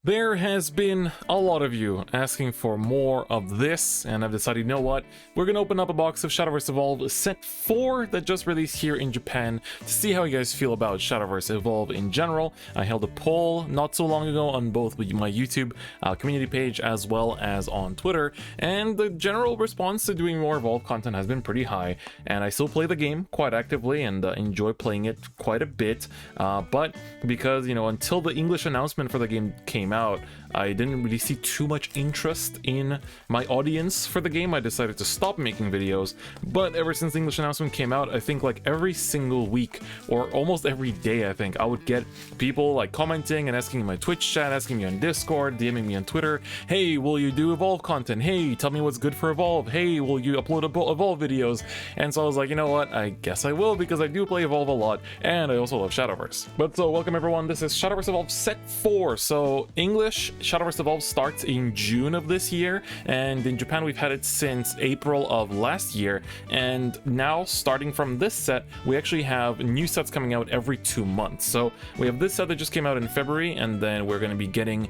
There has been a lot of you asking for more of this, and I've decided, you know what, we're gonna open up a box of Shadowverse Evolve Set 4 that just released here in Japan to see how you guys feel about Shadowverse Evolve in general. I held a poll not so long ago on both my YouTube community page as well as on Twitter, and the general response to doing more Evolve content has been pretty high, and I still play the game quite actively and enjoy playing it quite a bit, but because, you know, until the English announcement for the game came out, I didn't really see too much interest in my audience for the game. I decided to stop making videos, but ever since the English announcement came out, I think like every single week or almost every day, I think I would get people like commenting and asking in my Twitch chat, asking me on Discord, DMing me on Twitter, hey, will you do Evolve content? Hey, tell me what's good for Evolve. Hey, will you upload Evolve videos? And so I was like, you know what, I guess I will, because I do play Evolve a lot and I also love Shadowverse. But so welcome everyone, this is Shadowverse Evolve Set 4. So English Shadowverse Evolve starts in June of this year, and in Japan we've had it since April of last year, and now starting from this set we actually have new sets coming out every 2 months. So we have this set that just came out in February, and then we're going to be getting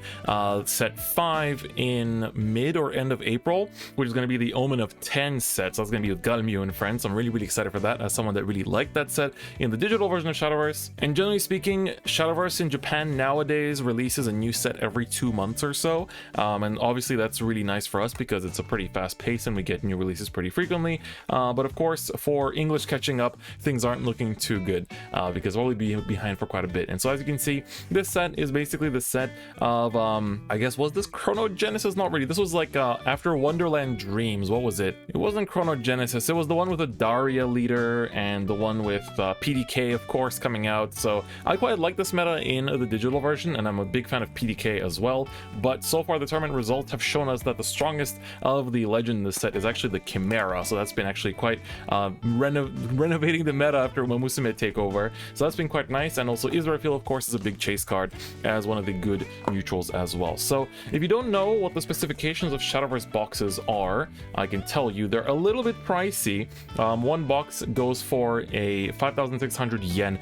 set 5 in mid or end of April, which is going to be the Omen of 10 set. So that's going to be with Galmio and friends. I'm really excited for that as someone that really liked that set in the digital version of Shadowverse. And generally speaking, Shadowverse in Japan nowadays releases a new set every 2 months or so, and obviously that's really nice for us because it's a pretty fast pace and we get new releases pretty frequently, but of course for English catching up, things aren't looking too good because we'll be behind for quite a bit. And so as you can see, this set is basically the set of I guess, was this Chronogenesis? Not really. This was like after Wonderland Dreams. What was it? It wasn't Chronogenesis. It was the one with the Daria leader and the one with PDK, of course, coming out. So I quite like this meta in the digital version, and I'm a big fan of PDK as well. But so far the tournament results have shown us that the strongest of the legend in this set is actually the Chimera. So that's been actually quite renovating the meta after Momusume takeover. So that's been quite nice. And also Israfil, of course, is a big chase card as one of the good neutrals as well. So if you don't know what the specifications of Shadowverse boxes are, I can tell you they're a little bit pricey. One box goes for a 5,600 yen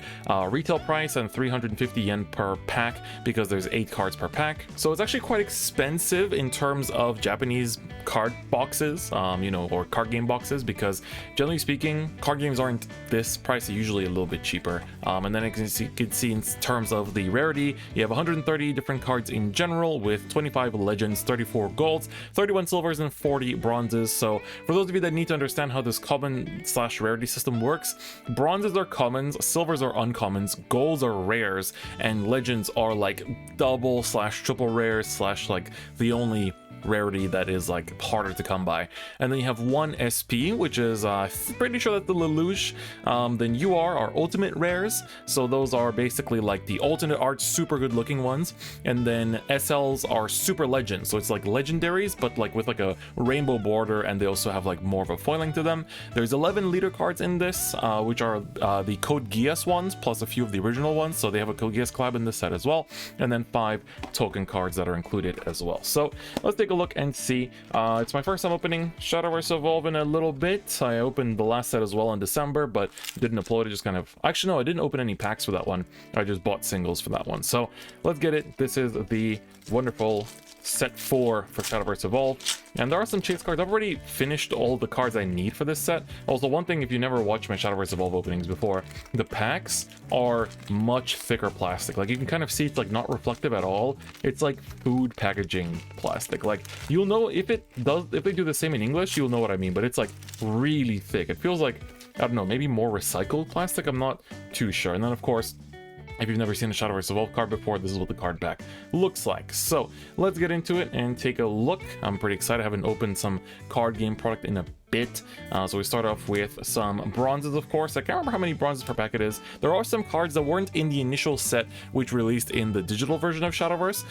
retail price and 350 yen per pack because there's 8 cards per pack. So it's actually quite expensive in terms of Japanese card boxes, you know, or card game boxes, because generally speaking, card games aren't this pricey, usually a little bit cheaper. And then you can see in terms of the rarity, you have 130 different cards in general with 25 legends, 34 golds, 31 silvers, and 40 bronzes. So for those of you that need to understand how this common / rarity system works, bronzes are commons, silvers are uncommons, golds are rares, and legends are like double / triple rares / like the only rarity that is like harder to come by. And then you have one SP, which is pretty sure that's the Lelouch. Then UR are ultimate rares, so those are basically like the alternate art super good looking ones. And then SLs are super legends, so it's like legendaries but like with like a rainbow border, and they also have like more of a foiling to them. There's 11 leader cards in this, which are the Code Geass ones plus a few of the original ones, so they have a Code Geass collab in this set as well, and then 5 token cards that are included as well. So let's take a look and see. It's my first time opening Shadowverse Evolve in a little bit. I opened the last set as well in December, but didn't upload it. Just kind of, actually no, I didn't open any packs for that one. I just bought singles for that one. So let's get it. This is the wonderful set 4 for Shadowverse Evolve, and there are some chase cards. I've already finished all the cards I need for this set. Also, one thing, if you never watched my Shadowverse Evolve openings before, the packs are much thicker plastic. Like you can kind of see it's like not reflective at all. It's like food packaging plastic. Like you'll know if they do the same in English, you'll know what I mean, but it's like really thick. It feels like, I don't know, maybe more recycled plastic. I'm not too sure. And then of course, if you've never seen a Shadowverse Evolve card before, this is what the card back looks like. So let's get into it and take a look. I'm pretty excited. I haven't opened some card game product in a bit. So we start off with some bronzes, of course. I can't remember how many bronzes per pack it is. There are some cards that weren't in the initial set, which released in the digital version of Shadowverse,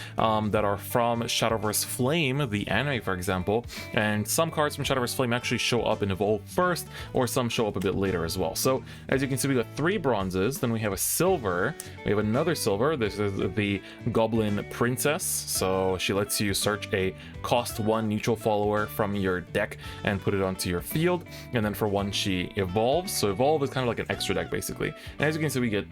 that are from Shadowverse Flame, the anime, for example. And some cards from Shadowverse Flame actually show up in Evolve first, or some show up a bit later as well. So as you can see, we got 3 bronzes, then we have a silver, we have another silver. This is the Goblin Princess. So she lets you search a cost 1 neutral follower from your deck and put it onto to your field, and then for 1 she evolves. So evolve is kind of like an extra deck basically. And as you can see, we get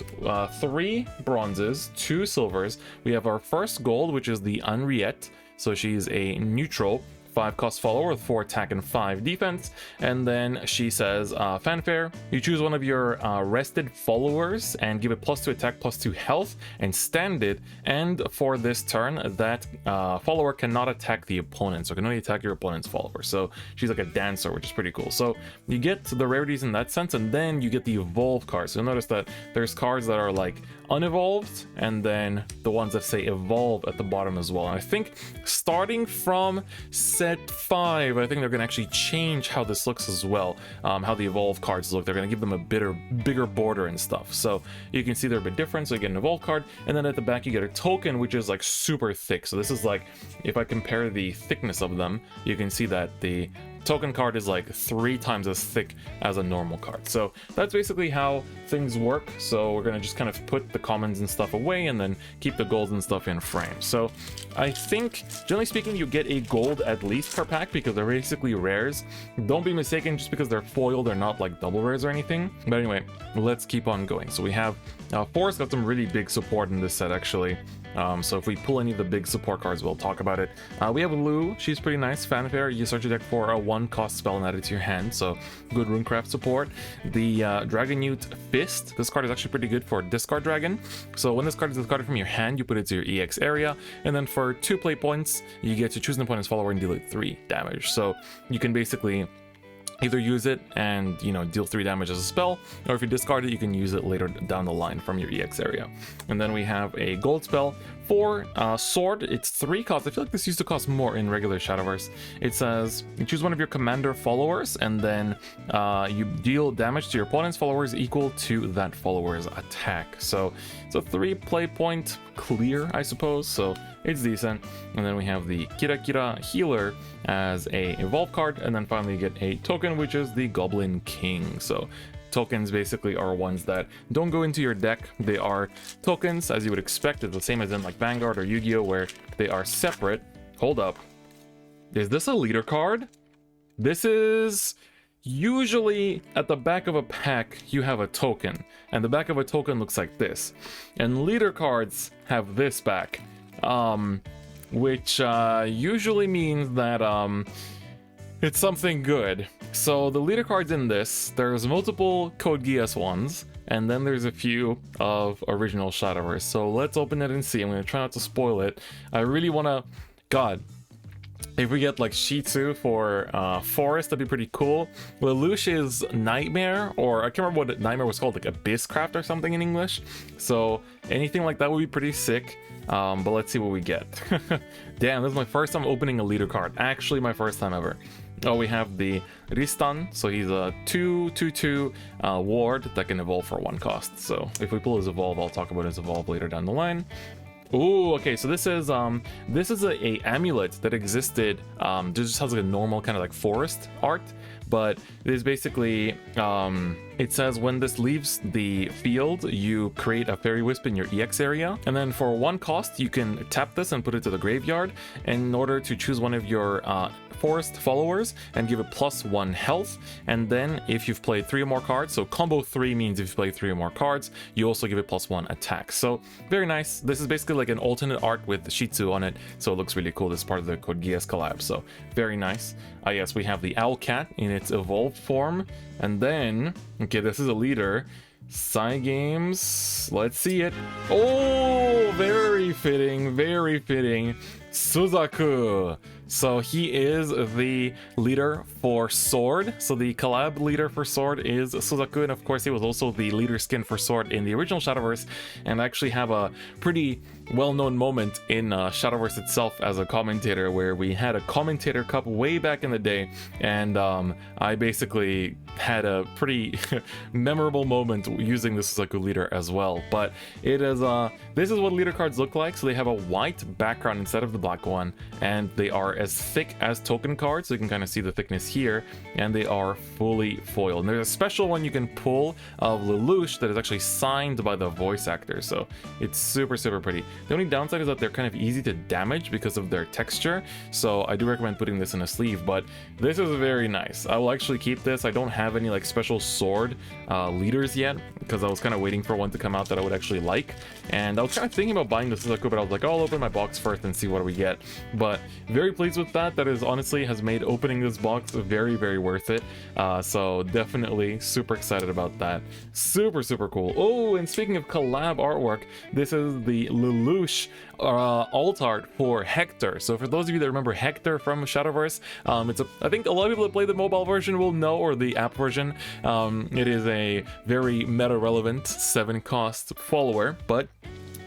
3 bronzes, 2 silvers. We have our first gold, which is the Henriette. So she's a neutral 5 cost follower with 4 attack and 5 defense. And then she says, fanfare, you choose one of your rested followers and give it +2 attack, +2 health, and stand it. And for this turn, that follower cannot attack the opponent, so can only attack your opponent's follower. So she's like a dancer, which is pretty cool. So you get the rarities in that sense, and then you get the evolve cards. So you'll notice that there's cards that are like unevolved, and then the ones that say evolve at the bottom as well. And I think starting from set 5, I think they're going to actually change how this looks as well, how the evolve cards look. They're going to give them a bigger border and stuff, so you can see they're a bit different. So you get an evolve card, and then at the back you get a token, which is like super thick. So this is like, if I compare the thickness of them, you can see that the token card is like 3 times as thick as a normal card. So that's basically how things work. So we're gonna just kind of put the commons and stuff away, and then keep the golds and stuff in frame. So I think, generally speaking, you get a gold at least per pack, because they're basically rares. Don't be mistaken, just because they're foiled, they're not like double rares or anything. But anyway, let's keep on going. So we have Forest got some really big support in this set actually. So if we pull any of the big support cards, we'll talk about it. We have Lou, she's pretty nice. Fanfare, you search your deck for a 1 cost spell and add it to your hand, so good runecraft support. The Dragonute Fist, this card is actually pretty good for discard dragon. So when this card is discarded from your hand, you put it to your EX area, and then for 2 play points, you get to choose an opponent's follower and deal it 3 damage. So you can basically either use it and, you know, deal 3 damage as a spell, or if you discard it, you can use it later down the line from your EX area. And then we have a gold spell for Sword. It's 3 costs. I feel like this used to cost more in regular Shadowverse. It says you choose one of your commander followers, and then you deal damage to your opponent's followers equal to that follower's attack. So it's a 3 play point clear, I suppose, so it's decent. And then we have the Kira Kira Healer as a evolve card, and then finally you get a token, which is the Goblin King. So tokens basically are ones that don't go into your deck. They are tokens, as you would expect. It's the same as in like Vanguard or Yu-Gi-Oh, where they are separate. Hold up, is this a leader card? This is usually at the back of a pack you have a token, and the back of a token looks like this, and leader cards have this back, which usually means that it's something good. So the leader cards in this, there's multiple Code Geass ones, and then there's a few of original Shadowverse. So let's open it and see. I'm gonna try not to spoil it. I really wanna, God, if we get like Shih Tzu for Forest, that'd be pretty cool. Lelouch's Nightmare, or I can't remember what Nightmare was called, like Abysscraft or something in English. So anything like that would be pretty sick. But let's see what we get. Damn, this is my first time opening a leader card. Actually, my first time ever. Oh, we have the Ristan, so he's a 2/2/2 ward that can evolve for 1 cost. So if we pull his evolve, I'll talk about his evolve later down the line. Ooh, okay, so this is a amulet that existed. This just has like a normal kind of like forest art, but it is basically it says when this leaves the field, you create a fairy wisp in your EX area, and then for 1 cost you can tap this and put it to the graveyard in order to choose one of your forest followers and give it +1 health. And then if you've played 3 or more cards, so combo 3 means if you play 3 or more cards, you also give it +1 attack. So very nice. This is basically like an alternate art with Shih Tzu on it, so it looks really cool. This is part of the Code Geass collab, so very nice. Yes, we have the Owl Cat in its evolved form, and then, okay, this is a leader. Cygames, let's see it. Oh, very fitting, very fitting. Suzaku. So he is the leader for Sword. So the collab leader for Sword is Suzaku, and of course he was also the leader skin for Sword in the original Shadowverse, and I actually have a pretty well-known moment in Shadowverse itself as a commentator, where we had a commentator cup way back in the day, and I basically had a pretty memorable moment using the Suzaku leader as well. But it is this is what leader cards look like. So they have a white background instead of the black one, and they are as thick as token cards, so you can kind of see the thickness here, and they are fully foiled. And there's a special one you can pull of Lelouch that is actually signed by the voice actor, so it's super pretty. The only downside is that they're kind of easy to damage because of their texture, so I do recommend putting this in a sleeve, but this is very nice. I will actually keep this. I don't have any like special sword leaders yet because I was kind of waiting for one to come out that I would actually like, and I was kind of thinking about buying this as I could, but I was like, oh, I'll open my box first and see what we get. But very pleased with that. That is honestly has made opening this box very, very worth it. So definitely super excited about that. Super cool. Oh, and speaking of collab artwork, this is the Lelouch alt art for Hector. So for those of you that remember Hector from Shadowverse, I think a lot of people that play the mobile version will know, or the app version. It is a very meta relevant 7-cost follower, but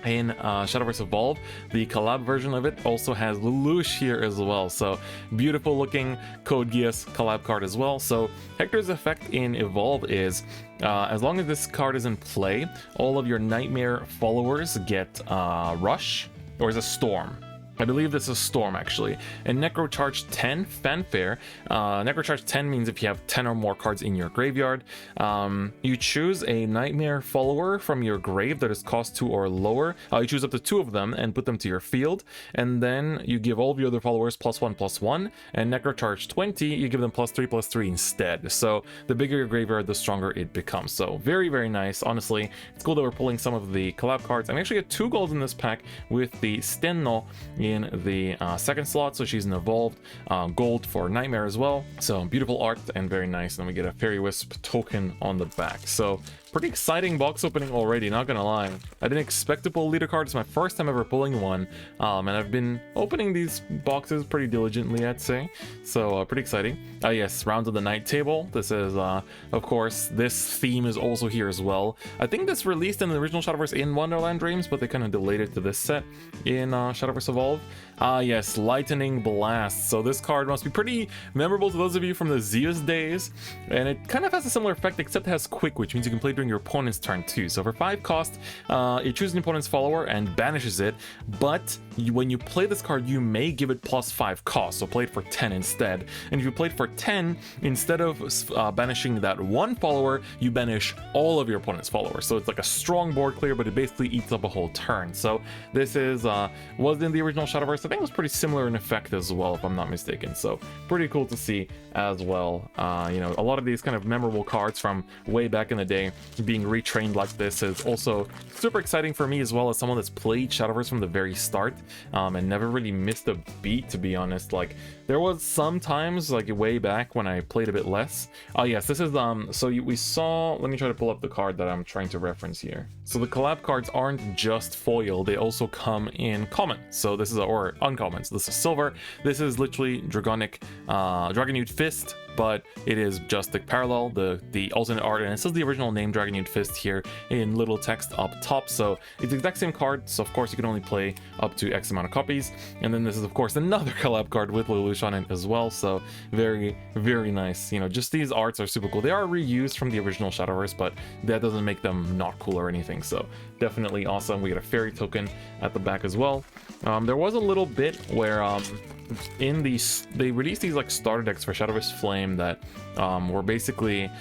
in Shadowverse Evolve, the collab version of it also has Lelouch here as well. So beautiful looking Code Geass collab card as well. So Hector's effect in Evolve is as long as this card is in play, all of your Nightmare followers get Rush, or is a Storm. I believe this is Storm, actually. And Necrocharge 10, Fanfare. Necrocharge 10 means if you have 10 or more cards in your graveyard, you choose a Nightmare follower from your grave that is cost 2 or lower. You choose up to 2 of them and put them to your field, and then you give all of your other followers +1/+1, and Necrocharge 20, you give them +3/+3 instead. So the bigger your graveyard, the stronger it becomes. So very, very nice. Honestly, it's cool that we're pulling some of the collab cards. I actually get 2 golds in this pack with the Stenno in the second slot, so she's an evolved gold for Nightmare as well. So beautiful art and very nice. And we get a Fairy Wisp token on the back. So pretty exciting box opening already, not gonna lie. I didn't expect to pull a leader card. It's my first time ever pulling one, and I've been opening these boxes pretty diligently, I'd say. So pretty exciting. Yes, Rounds of the Night Table. This is of course, this theme is also here as well. I think this released in the original Shadowverse in Wonderland Dreams, but they kind of delayed it to this set in Shadowverse Evolve. Yes, Lightning Blast. So this card must be pretty memorable to those of you from the Zeus days, and it kind of has a similar effect, except it has Quick, which means you can play during your opponent's turn too. So for 5 cost, it chooses an opponent's follower and banishes it, but when you play this card, you may give it +5 cost, so play it for 10 instead. And if you play it for 10, instead of banishing that one follower, you banish all of your opponent's followers. So it's like a strong board clear, but it basically eats up a whole turn. So this is was in the original Shadowverse. I think it was pretty similar in effect as well, if I'm not mistaken. So pretty cool to see as well. You know, a lot of these kind of memorable cards from way back in the day being retrained like this is also super exciting for me, as well as someone that's played Shadowverse from the very start and never really missed a beat, to be honest. Like, there was some times like way back when I played a bit less. Oh yes, this is we saw, let me try to pull up the card that I'm trying to reference here. So the collab cards aren't just foil, they also come in common. So this is or uncommon. So this is silver. This is literally Dragonic Dragonute Fist, but it is just the parallel, the alternate art, and it says the original name Dragonute Fist here in little text up top. So it's the exact same card, so of course you can only play up to X amount of copies. And then this is of course another collab card with Lelouch on it as well. So very, very nice. You know, just these arts are super cool. They are reused from the original Shadowverse, but that doesn't make them not cool or anything. So definitely awesome. We get a fairy token at the back as well. There was a little bit where in these, they released these like starter decks for Shadowverse Flame that were basically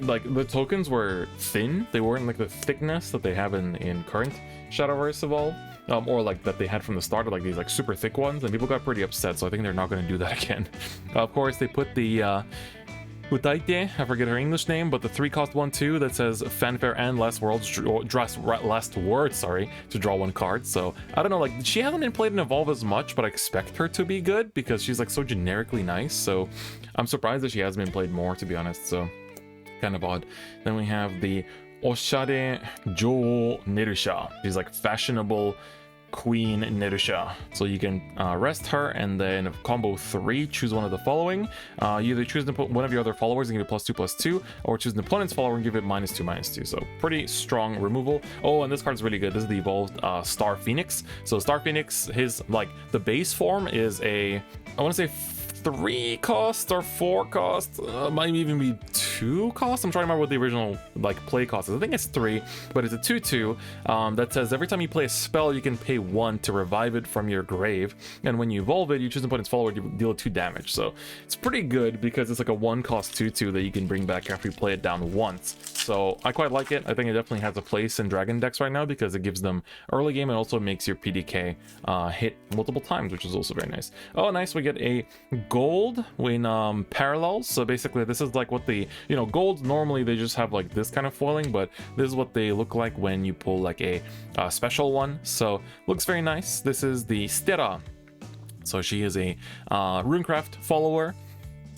like the tokens were thin. They weren't like the thickness that they have in current Shadowverse Evolve, or like that they had from the start, like these like super thick ones, and people got pretty upset. So I think they're not going to do that again. Of course, they put the Utaite, I forget her English name, but the 3-cost 1/2 that says Fanfare and Last Words, sorry, to draw 1 card. So I don't know, like she hasn't been played in Evolve as much, but I expect her to be good because she's like so generically nice. So I'm surprised that she hasn't been played more, to be honest. So kind of odd. Then we have the Oshare Jo Nerusha. She's like fashionable Queen Nerusha. So you can rest her, and then combo 3, choose one of the following. You either choose to put one of your other followers and give it +2/+2, or choose an opponent's follower and give it -2/-2. So pretty strong removal. Oh, and this card's really good. This is the evolved Star Phoenix. So Star Phoenix, his like the base form is a, I want to say 3 cost or 4 cost, might even be 2 cost. I'm trying to remember what the original like play cost is. I think it's 3, but it's a 2/2 that says every time you play a spell, you can pay 1 to revive it from your grave, and when you evolve it, you choose an opponent's follower to deal 2 damage. So it's pretty good because it's like a 1 cost 2/2 that you can bring back after you play it down once. So I quite like it. I think it definitely has a place in Dragon decks right now because it gives them early game and also makes your PDK hit multiple times, which is also very nice. Oh, nice. We get a gold in parallels. So basically this is like what the, you know, golds normally they just have like this kind of foiling, but this is what they look like when you pull like a special one. So looks very nice. This is the Stera. So she is a Runecraft follower,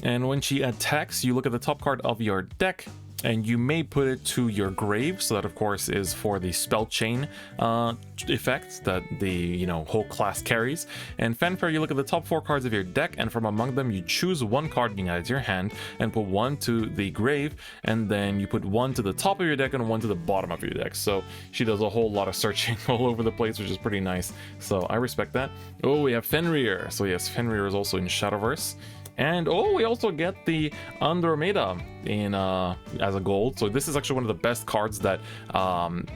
and when she attacks, you look at the top card of your deck and you may put it to your grave. So that of course is for the spell chain effect that the, you know, whole class carries. And Fanfare, you look at the top 4 cards of your deck, and from among them you choose 1 card being added to your hand and put 1 to the grave, and then you put 1 to the top of your deck and 1 to the bottom of your deck. So she does a whole lot of searching all over the place, which is pretty nice. So I respect that. Oh, we have Fenrir. So yes, Fenrir is also in Shadowverse. And oh, we also get the Andromeda in as a gold. So this is actually one of the best cards that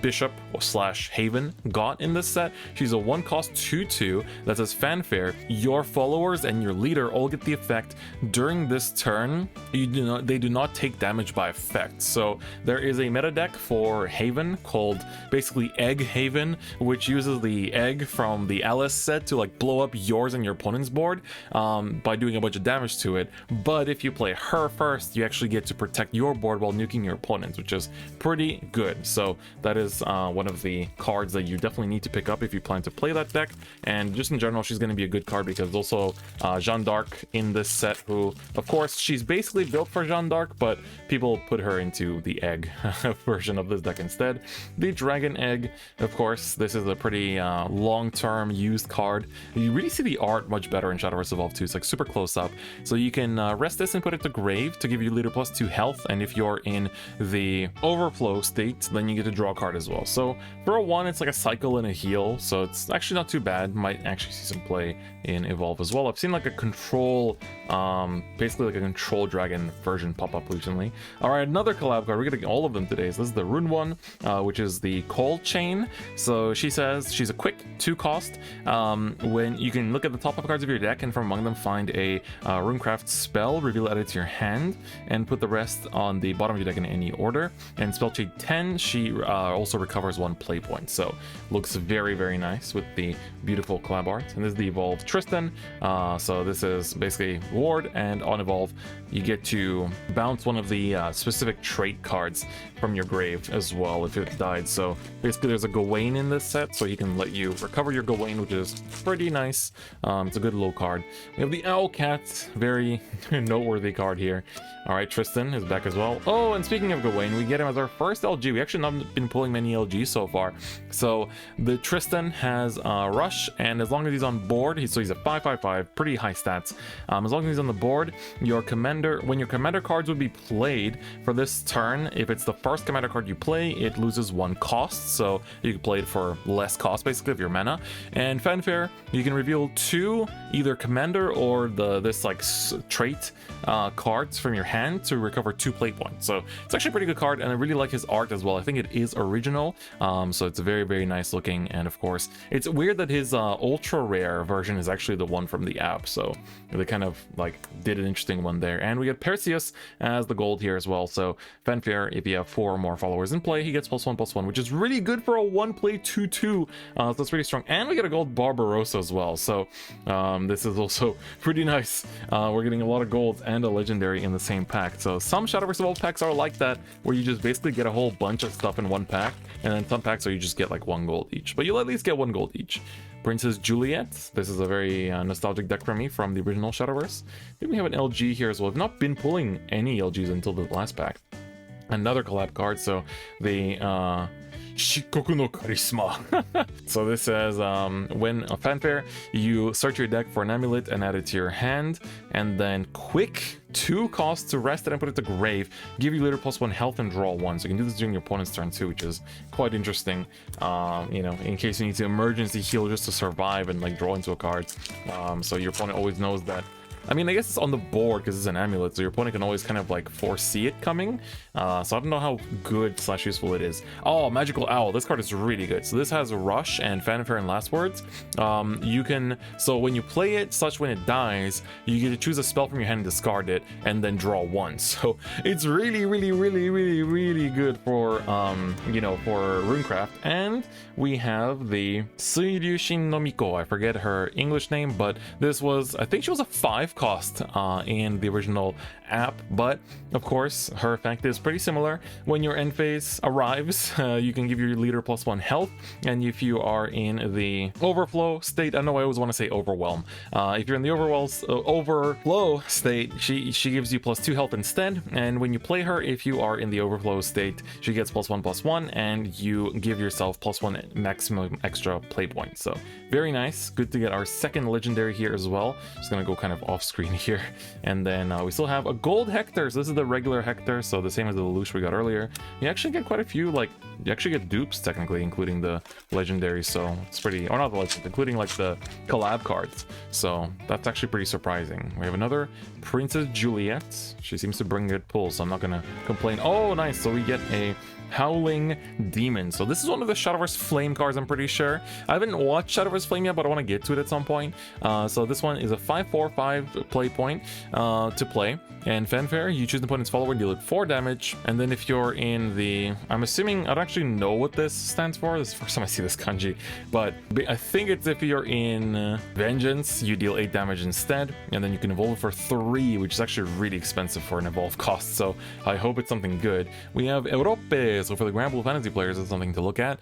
Bishop / Haven got in this set. She's a 1 cost 2/2 that says Fanfare. Your followers and your leader all get the effect during this turn. They do not take damage by effect. So there is a meta deck for Haven called basically Egg Haven, which uses the egg from the Alice set to like blow up yours and your opponent's board by doing a bunch of damage to it. But if you play her first, you actually get to protect your board while nuking your opponents, which is pretty good. So that is one of the cards that you definitely need to pick up if you plan to play that deck. And just in general, she's going to be a good card because also Jeanne d'Arc in this set, who of course she's basically built for Jeanne d'Arc, but people put her into the egg version of this deck instead. The Dragon Egg, of course, this is a pretty long-term used card. You really see the art much better in Shadowverse Evolve 2. It's like super close up. So you can rest this and put it to grave to give you leader +2 health, and if you're in the overflow state, then you get to draw a card as well. So for a 1, it's like a cycle and a heal, so it's actually not too bad. Might actually see some play in Evolve as well. I've seen like a control, basically like a control dragon version pop up recently. All right, another collab card. We're getting all of them today. So this is the Rune one, which is the Cold Chain. So she says she's a quick 2 cost. When you can look at the top of cards of your deck and from among them find a Runecraft spell, reveal it to your hand, and put the rest on the bottom of your deck in any order. And spell chain 10, she also recovers 1 play point. So looks very, very nice with the beautiful collab art. And this is the Evolve Tristan. So this is basically ward, and on Evolve you get to bounce one of the specific trait cards from your grave as well if it died. So basically there's a Gawain in this set, so he can let you recover your Gawain, which is pretty nice. It's a good little card. We have the Owlcat, very noteworthy card here. All right, Tristan is back as well. Oh, and speaking of Gawain, we get him as our first LG. We actually haven't been pulling many LGs so far. So the Tristan has Rush, and as long as he's on board, so he's a 5/5/5, pretty high stats. As long as he's on the board, your commander, when your commander cards would be played for this turn, if it's the first commander card you play, it loses 1 cost. So you can play it for less cost, basically, of your mana. And Fanfare, you can reveal 2 either commander or this like trait cards from your hand to recover 2 play points. So it's actually a pretty good card, and I really like his art as well. I think it is original, so it's very, very nice looking. And of course, it's weird that his ultra rare version is actually the one from the app, so they kind of like did an interesting one there. And we get Perseus as the gold here as well. So Fanfare, if you have 4 or more followers in play, he gets +1/+1, which is really good for a 1 play 2/2. So that's pretty strong. And we get a gold Barbarossa as well, so this is also pretty nice. We're getting a lot of golds and a legendary in the same pack. So some Shadowverse Evolve packs are like that, where you just basically get a whole bunch of stuff in 1 pack, and then some packs are you just get like 1 gold each, but you'll at least get 1 gold each. Princess Juliet, this is a very nostalgic deck for me from the original Shadowverse. Then we have an LG here as well. I've not been pulling any LGs until the last pack. Another collab card, so the Shikoku no Charisma. So this says, when a Fanfare, you search your deck for an amulet and add it to your hand, and then quick 2 costs to rest it and put it to grave, give you later +1 health and draw 1. So you can do this during your opponent's turn too, which is quite interesting. You know, in case you need to emergency heal just to survive and like draw into a card. So your opponent always knows that I mean, I guess it's on the board because it's an amulet, so your opponent can always kind of like foresee it coming. So I don't know how good / useful it is. Oh, Magical Owl. This card is really good. So this has Rush and Fanfare and Last Words. You can, so when you play it, such when it dies, you get to choose a spell from your hand and discard it, and then draw one. So it's really, really, really, really, really good for, you know, for Runecraft. And we have the Suiryushin no Miko. I forget her English name, but this was, I think she was a 5 cost in the original app, but of course her effect is pretty similar. When your end phase arrives, you can give your leader +1 health, and if you are in the overflow state, I know I always want to say overwhelm, if you're in the overflow state, she gives you +2 health instead, and when you play her, if you are in the overflow state, she gets +1/+1, and you give yourself +1 maximum extra play points. So very nice. Good to get our second legendary here as well. Just gonna go kind of off screen here, and then we still have a gold Hector. So this is the regular Hector, so the same as the Lelouch we got earlier. You actually get quite a few, like, you actually get dupes technically, including the legendary, so it's pretty, or not the legend, including like the collab cards, so that's actually pretty surprising. We have another Princess Juliet. She seems to bring good pulls, so I'm not gonna complain. Oh, nice. So we get a Howling Demon. So this is one of the Shadowverse Flame cards, I'm pretty sure. I haven't watched Shadowverse Flame yet, but I want to get to it at some point. So this one is a 5/4/5 play point to play. And Fanfare, you choose the opponent's follower, deal it 4 damage. And then if you're in the, I'm assuming, I don't actually know what this stands for. This is the first time I see this kanji, but I think it's if you're in Vengeance, you deal 8 damage instead. And then you can evolve it for 3, which is actually really expensive for an evolve cost. So I hope it's something good. We have Europe. So for the Grand Blue Fantasy players, it's something to look at.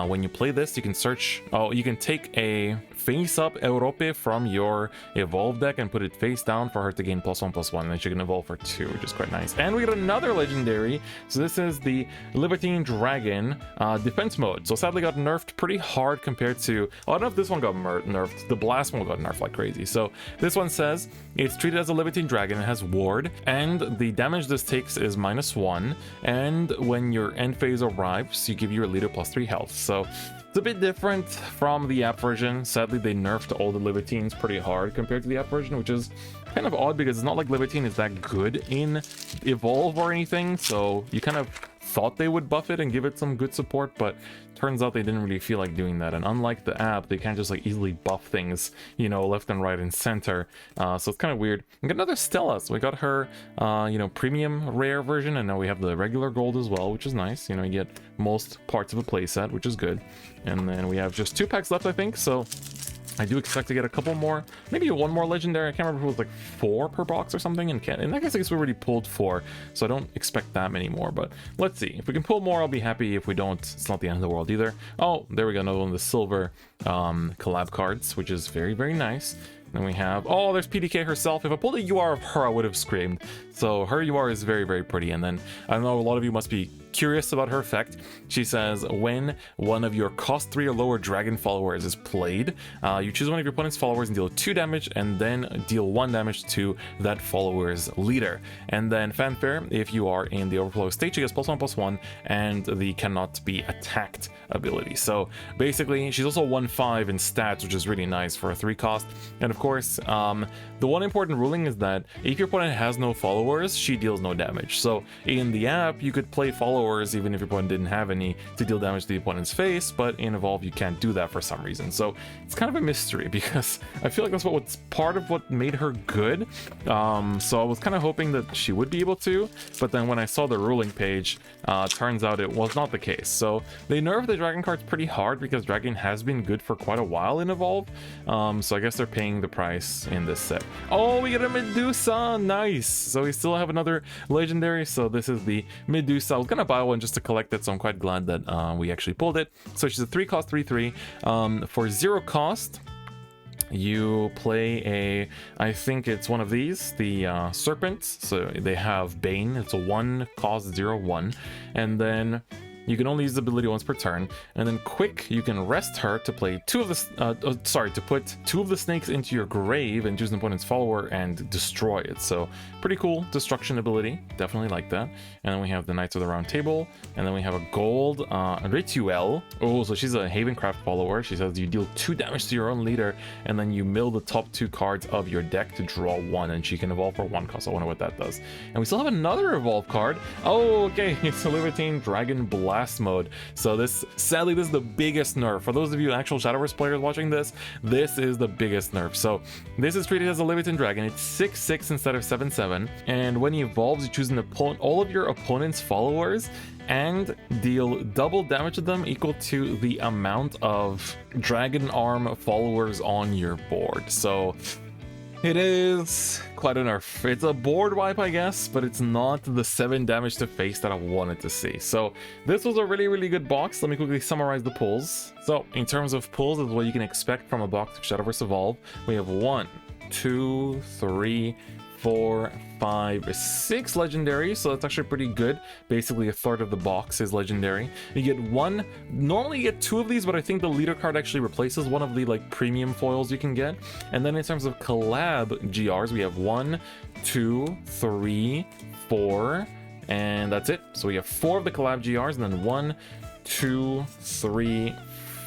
When you play this, you can search, you can take a face-up Europe from your Evolve deck and put it face down for her to gain +1/+1, and then she can evolve for 2, which is quite nice. And we got another legendary. So this is the Libertine Dragon defense mode. So sadly got nerfed pretty hard compared to, I don't know if this one got nerfed. The Blast one got nerfed like crazy. So this one says it's treated as a Libertine Dragon. It has ward, and the damage this takes is -1. And when your end phase arrives, you give your leader +3 health. So it's a bit different from the app version. Sadly, they nerfed all the Libertines pretty hard compared to the app version, which is kind of odd because it's not like Libertine is that good in Evolve or anything. So you kind of thought they would buff it and give it some good support, but turns out they didn't really feel like doing that. And unlike the app, they can't just like easily buff things, you know, left and right and center. So it's kind of weird. We got another Stella. So we got her, you know, premium rare version, and now we have the regular gold as well, which is nice. You know, you get most parts of a playset, which is good. And then we have just 2 packs left, I think. So I do expect to get a couple more, maybe one more legendary. I can't remember if it was like 4 per box or something. In that case, I guess we already pulled 4, so I don't expect that many more. But let's see. If we can pull more, I'll be happy. If we don't, it's not the end of the world either. Oh, there we go. Another one of the silver collab cards, which is very, very nice. Then we have, oh, there's PDK herself. If I pulled a UR of her, I would have screamed. So her UR is very, very pretty. And then I know a lot of you must be curious about her effect. She says, when one of your cost 3 or lower dragon followers is played, you choose one of your opponent's followers and deal 2 damage, and then deal 1 damage to that follower's leader. And then Fanfare, if you are in the overflow state, she gets +1/+1 and the cannot be attacked ability. So basically, she's also 1/5 in stats, which is really nice for a 3 cost. And of course, the one important ruling is that if your opponent has no followers, she deals no damage. So in the app, you could play followers even if your opponent didn't have any to deal damage to the opponent's face, but in Evolve you can't do that for some reason. So it's kind of a mystery because I feel like that's what's part of what made her good. So I was kind of hoping that she would be able to, but then when I saw the ruling page, turns out it was not the case. So they nerfed the dragon cards pretty hard because dragon has been good for quite a while in Evolve. So I guess they're paying the price in this set. Oh, we get a Medusa, nice. So we still have another legendary. So this is the Medusa. I was gonna buy one just to collect it, so I'm quite glad that we actually pulled it. So she's a 3 cost 3/3 for 0 cost. You play a, I think it's one of these, the Serpent. So they have Bane. It's a 1 cost 0/1, and then You can only use the ability once per turn. And then quick, you can rest her to play to put 2 of the snakes into your grave and choose an opponent's follower and destroy it. So pretty cool destruction ability, definitely like that. And then we have the Knights of the Round Table, and then we have a gold Rituel. Oh, so she's a Havencraft follower. She says you deal 2 damage to your own leader, and then you mill the top 2 cards of your deck to draw 1, and she can evolve for 1 cost. I wonder what that does. And we still have another evolve card. Oh, okay, it's a Libertine Dragon Blast mode. So this, sadly, this is the biggest nerf. For those of you actual Shadowverse players watching this, this is the biggest nerf. So this is treated as a Libertine Dragon. It's 6/6 instead of 7/7, and when he evolves, you choose an opponent, all of your opponent's followers, and deal double damage to them equal to the amount of Dragon Arm followers on your board. So it is quite a nerf. It's a board wipe, I guess, but it's not the 7 damage to face that I wanted to see. So this was a really, really good box. Let me quickly summarize the pulls. So in terms of pulls, this is what you can expect from a box of Shadowverse Evolve. We have 1, 2, 3, 4, 5, 6 legendaries, so that's actually pretty good. Basically a third of the box is legendary. You get 1, normally you get 2 of these, but I think the leader card actually replaces one of the like premium foils you can get. And then in terms of collab GRs, we have 1, 2, 3, 4, and that's it. So we have 4 of the collab GRs, and then 1, 2, 3,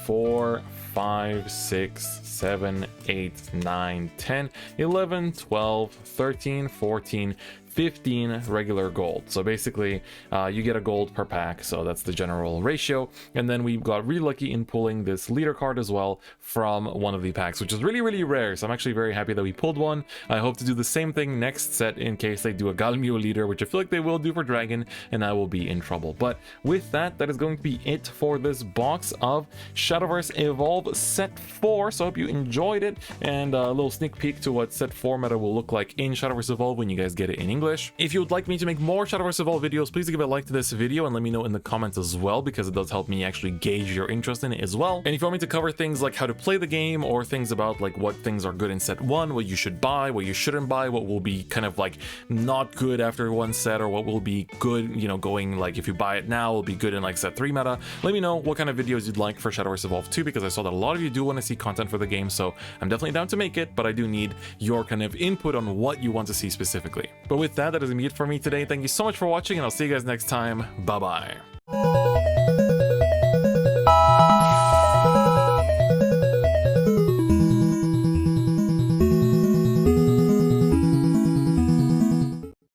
4, 5, 6, 7, 8, 9, 10, 11, 12, 13, 14, 15 regular gold. So basically you get a gold per pack, so that's the general ratio. And then we got really lucky in pulling this leader card as well from one of the packs, which is really, really rare. So I'm actually very happy that we pulled one. I hope to do the same thing next set in case they do a Galmio leader, which I feel like they will do for Dragon, and I will be in trouble. But with that, that is going to be it for this box of Shadowverse Evolve Set 4. So I hope you enjoyed it, and a little sneak peek to what Set 4 meta will look like in Shadowverse Evolve when you guys get it in English. If you would like me to make more Shadowverse Evolve videos, please give a like to this video and let me know in the comments as well, because it does help me actually gauge your interest in it as well. And if you want me to cover things like how to play the game, or things about like what things are good in set 1, what you should buy, what you shouldn't buy, what will be kind of like not good after one set, or what will be good, you know, going like if you buy it now will be good in like set 3 meta, let me know what kind of videos you'd like for Shadowverse Evolve 2, because I saw that a lot of you do want to see content for the game, so I'm definitely down to make it, but I do need your kind of input on what you want to see specifically. But with that, that is gonna be it for me today. Thank you so much for watching, and I'll see you guys next time. Bye bye.